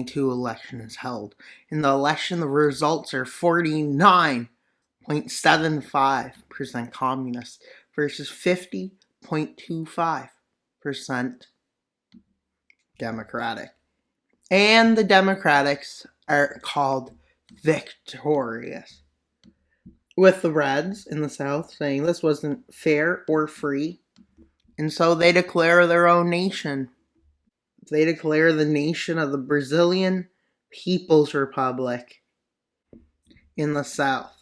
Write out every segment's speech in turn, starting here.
2022 election is held. In the election, the results are 49.75% communist versus 50.25% Democratic. And the Democrats are called victorious, with the Reds in the South saying this wasn't fair or free, and so they declare their own nation. They declare the nation of the Brazilian People's Republic in the South.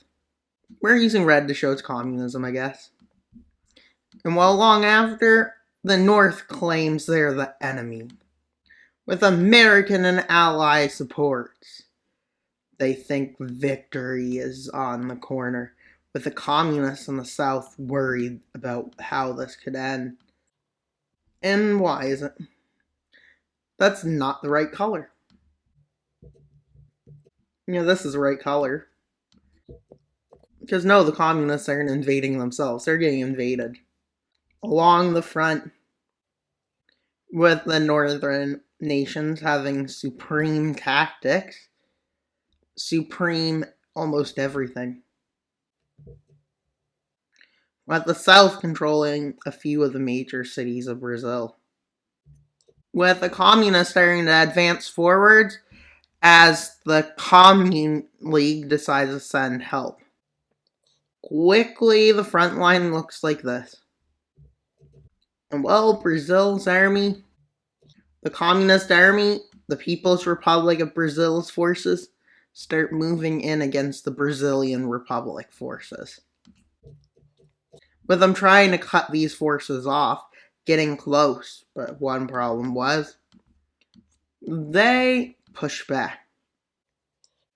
We're using red to show it's communism, I guess. And while long after, the North claims they're the enemy, with American and ally supports. They think victory is on the corner, with the communists in the South worried about how this could end. And why is it? That's not the right color. This is the right color. Because no, the communists aren't invading themselves. They're getting invaded. Along the front, with the northern nations having supreme tactics, supreme almost everything. With the South controlling a few of the major cities of Brazil. With the communists starting to advance forwards as the Commune League decides to send help. Quickly, the front line looks like this. And well, Brazil's army, the Communist Army, the People's Republic of Brazil's forces, start moving in against the Brazilian Republic forces. With them trying to cut these forces off, getting close, but one problem was they push back.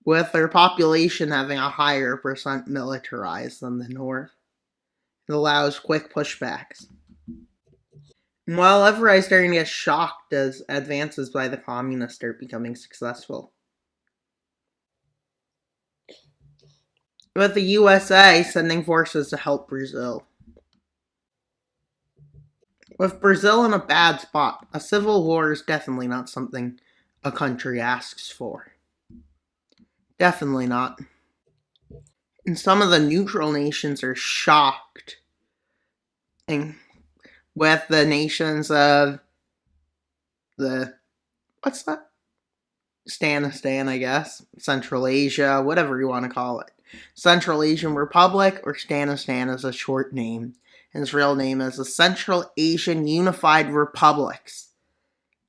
With their population having a higher percent militarized than the North, it allows quick pushbacks. And while everyone is starting to get shocked as advances by the communists start becoming successful. With the USA sending forces to help Brazil. With Brazil in a bad spot, a civil war is definitely not something a country asks for. Definitely not. And some of the neutral nations are shocked. And with the nations of Stanistan, I guess. Central Asia, whatever you want to call it. Central Asian Republic, or Stanistan is a short name. And its real name is the Central Asian Unified Republics.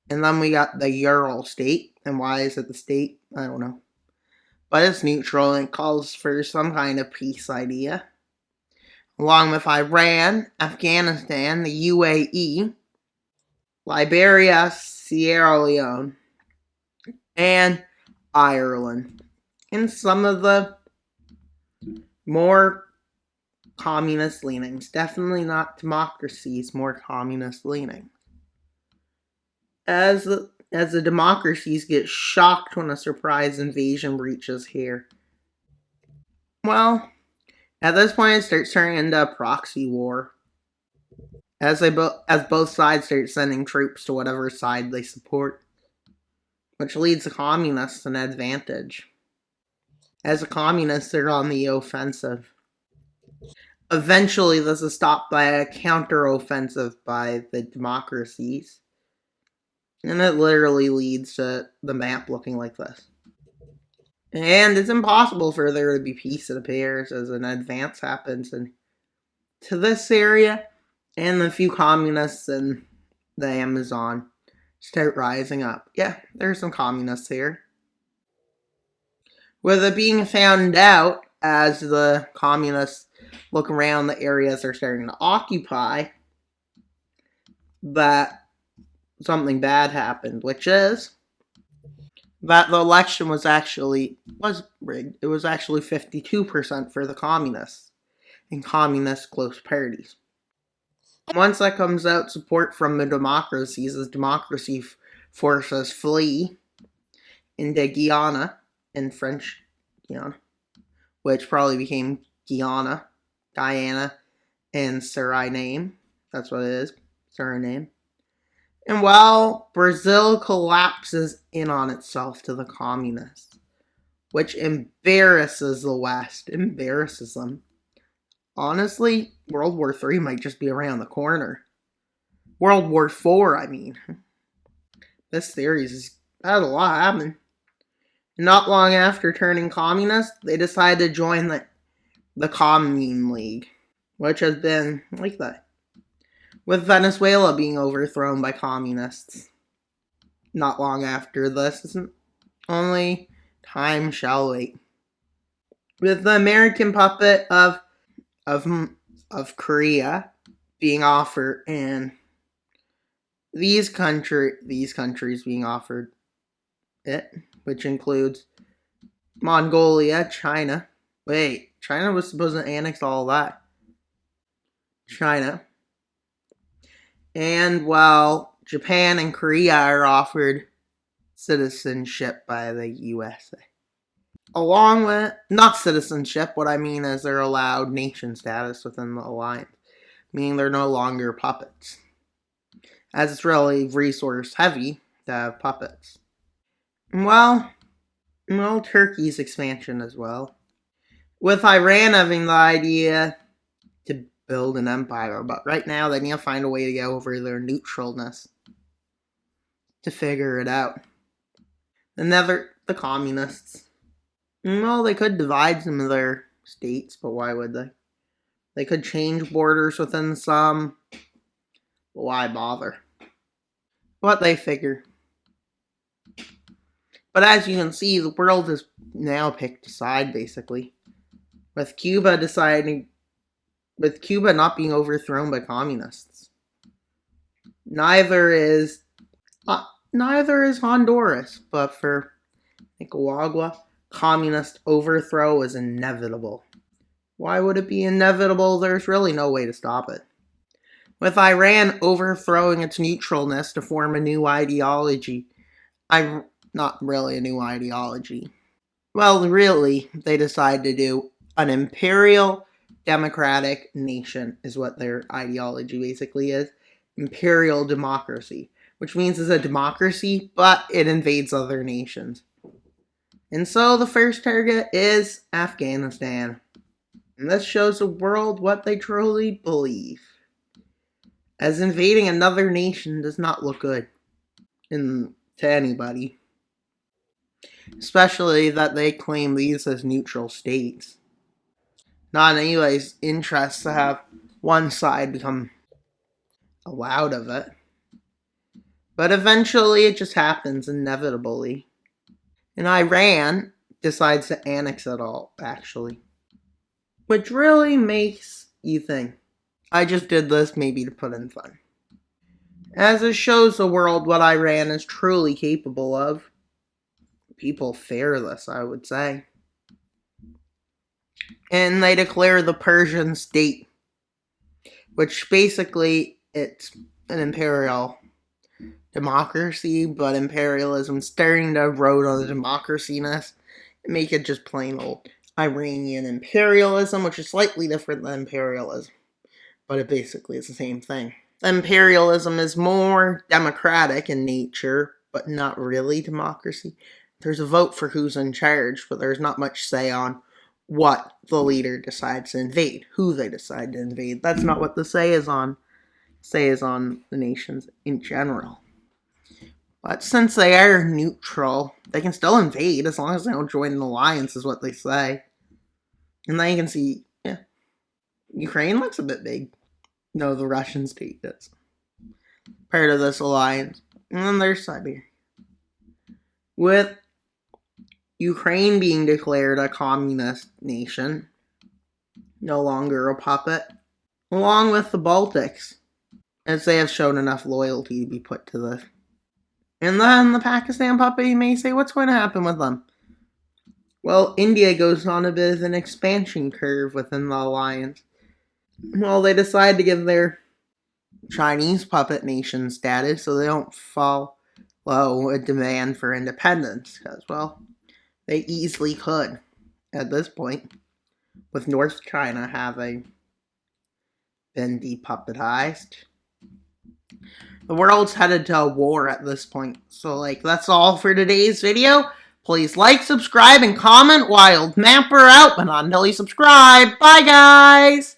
And then we got the Ural state. And why is it the state? I don't know. But it's neutral and it calls for some kind of peace idea. Along with Iran, Afghanistan, the UAE, Liberia, Sierra Leone, and Ireland. And some of the more communist leanings. Definitely not democracies, more communist leanings. As the democracies get shocked when a surprise invasion reaches here. Well, at this point it starts turning into a proxy war. As both sides start sending troops to whatever side they support. Which leads the communists an advantage. As the communists are on the offensive. Eventually, this is stopped by a counter-offensive by the democracies. And it literally leads to the map looking like this. And it's impossible for there to be peace, it appears, as an advance happens to this area. And the few communists in the Amazon start rising up. Yeah, there's some communists here. With it being found out as the communists look around the areas they're starting to occupy, that something bad happened, which is that the election was rigged. It was actually 52% for the communists and communist close parties. Once that comes out, support from the democracies as democracy forces flee into Guyana, in French Guyana, which probably became Guyana, in Suriname. That's what it is, Suriname. And while Brazil collapses in on itself to the communists, which embarrasses the West, embarrasses them. Honestly, World War III might just be around the corner. World War IV, I mean. This series has had a lot happen. Not long after turning communist, they decided to join the Commune League, which has been like that, with Venezuela being overthrown by communists. Not long after this, only time shall wait. With the American puppet of Korea being offered, and these countries being offered it, which includes Mongolia, China. Wait, China was supposed to annex all that. China. And while Japan and Korea are offered citizenship by the USA. Along with, not citizenship, what I mean is they're allowed nation status within the alliance, meaning they're no longer puppets. As it's really resource heavy to have puppets. Well, Turkey's expansion as well. With Iran having the idea to build an empire, but right now they need to find a way to get over their neutralness to figure it out. And the communists. Well, they could divide some of their states, but why would they? They could change borders within some, but why bother? What they figure. But as you can see, the world has now picked a side, basically. With Cuba not being overthrown by communists. Neither is Honduras, but for Nicaragua, communist overthrow is inevitable. Why would it be inevitable? There's really no way to stop it. With Iran overthrowing its neutralness to form a new ideology, not really a new ideology. Well, really, they decide to do an imperial democratic nation is what their ideology basically is. Imperial democracy, which means it's a democracy, but it invades other nations. And so the first target is Afghanistan. And this shows the world what they truly believe. As invading another nation does not look good to anybody. Especially that they claim these as neutral states. Not in anybody's interest to have one side become allowed of it. But eventually it just happens inevitably. And Iran decides to annex it all, actually. Which really makes you think. I just did this maybe to put in fun. As it shows the world what Iran is truly capable of. People fear this, I would say. And they declare the Persian state, which basically it's an imperial democracy, but imperialism starting to erode on the democracy-ness and make it just plain old Iranian imperialism, which is slightly different than imperialism, but it basically is the same thing. Imperialism is more democratic in nature, but not really democracy. There's a vote for who's in charge, but there's not much say on what the leader decides to invade, who they decide to invade. That's not what the say is on the nations in general. But since they are neutral, they can still invade as long as they don't join an alliance, is what they say. And then you can see, yeah, Ukraine looks a bit big. No, the Russian state does. Part of this alliance. And then there's Siberia. With Ukraine being declared a communist nation, no longer a puppet, along with the Baltics, as they have shown enough loyalty to be put to this. And then the Pakistan puppet, you may say, what's going to happen with them? Well, India goes on a bit of an expansion curve within the alliance. Well, they decide to give their Chinese puppet nation status so they don't follow a demand for independence, because, well, they easily could at this point, with North China having been depuppetized. The world's headed to a war at this point. So, like, that's all for today's video. Please like, subscribe, and comment. Wild Mapper out, but not until you subscribe. Bye, guys!